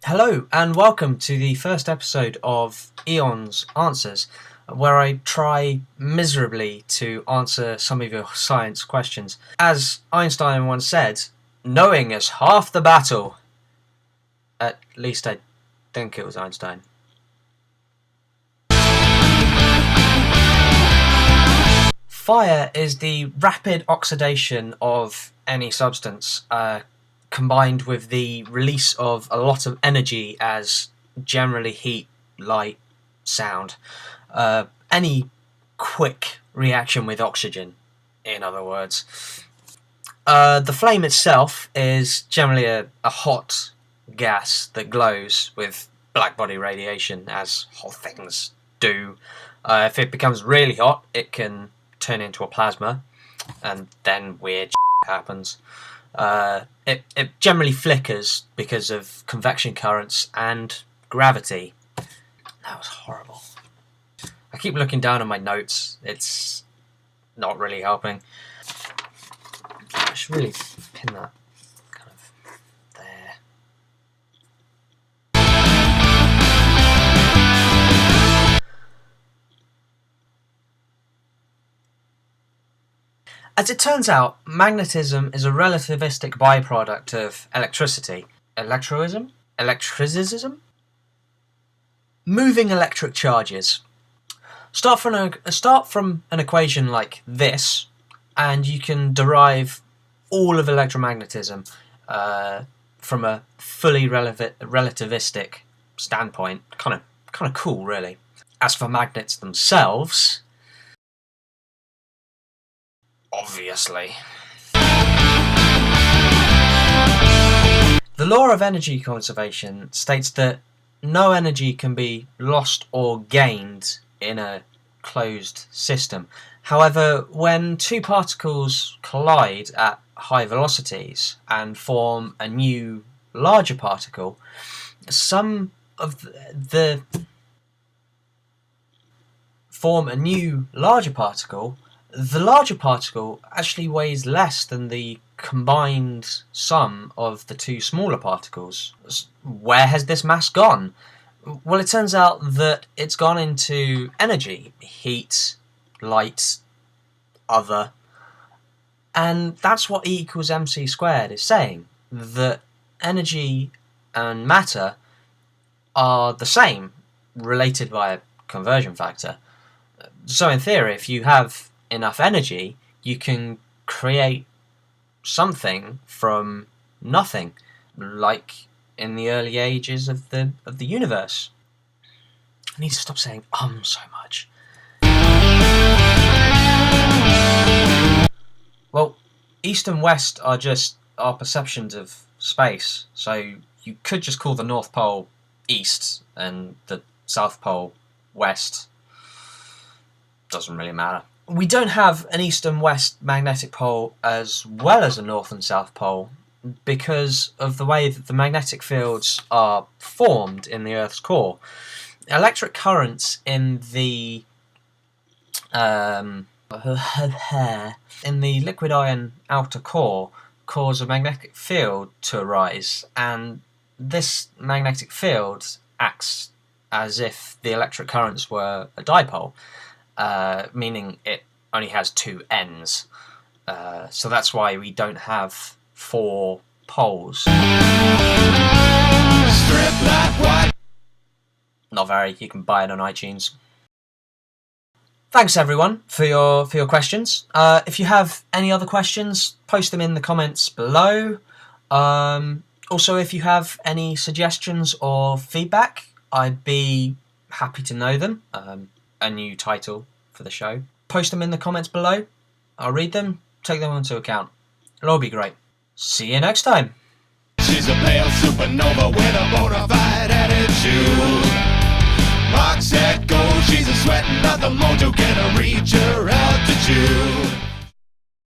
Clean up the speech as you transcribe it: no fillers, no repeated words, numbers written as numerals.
Hello and welcome to the first episode of Eon's Answers, where I try miserably to answer some of your science questions. As Einstein once said, knowing is half the battle. At least I think it was Einstein. Fire is the rapid oxidation of any substance, combined with the release of a lot of energy as generally heat, light, sound. Any quick reaction with oxygen, in other words. The flame itself is generally a hot gas that glows with blackbody radiation, as hot things do. If it becomes really hot, it can turn into a plasma, and then weird happens. It generally flickers because of convection currents and gravity. That was horrible. I keep looking down at my notes. It's not really helping. I should really pin that kind of there. As it turns out, magnetism is a relativistic byproduct of electricity. Electroism? Electricism? Moving electric charges. Start from an equation like this, and you can derive all of electromagnetism from a fully relativistic standpoint. Kind of cool, really. As for magnets themselves, obviously. The law of energy conservation states that no energy can be lost or gained in a closed system. However, when two particles collide at high velocities and form a new larger particle, the larger particle actually weighs less than the combined sum of the two smaller particles. Where has this mass gone? Well, it turns out that it's gone into energy, heat, light, other, and that's what E equals mc squared is saying, that energy and matter are the same, related by a conversion factor. So in theory, if you have enough energy, you can create something from nothing, like in the early ages of the universe. I need to stop saying so much. Well, east and west are just our perceptions of space, so you could just call the North Pole east and the South Pole west. Doesn't really matter. We don't have an east and west magnetic pole as well as a north and south pole because of the way that the magnetic fields are formed in the Earth's core. Electric currents in the liquid iron outer core cause a magnetic field to arise, and this magnetic field acts as if the electric currents were a dipole. Meaning it only has two ends. So that's why we don't have four poles. Strip like what? Not very. You can buy it on iTunes. Thanks everyone for your questions. If you have any other questions, post them in the comments below. Also, if you have any suggestions or feedback, I'd be happy to know them. A new title for the show. Post them in the comments below. I'll read them, take them into account. It'll all be great. See you next time. She's a pale supernova with a bona fide attitude. Rock, set, go, she's a sweating out the mojo, can I reach her altitude?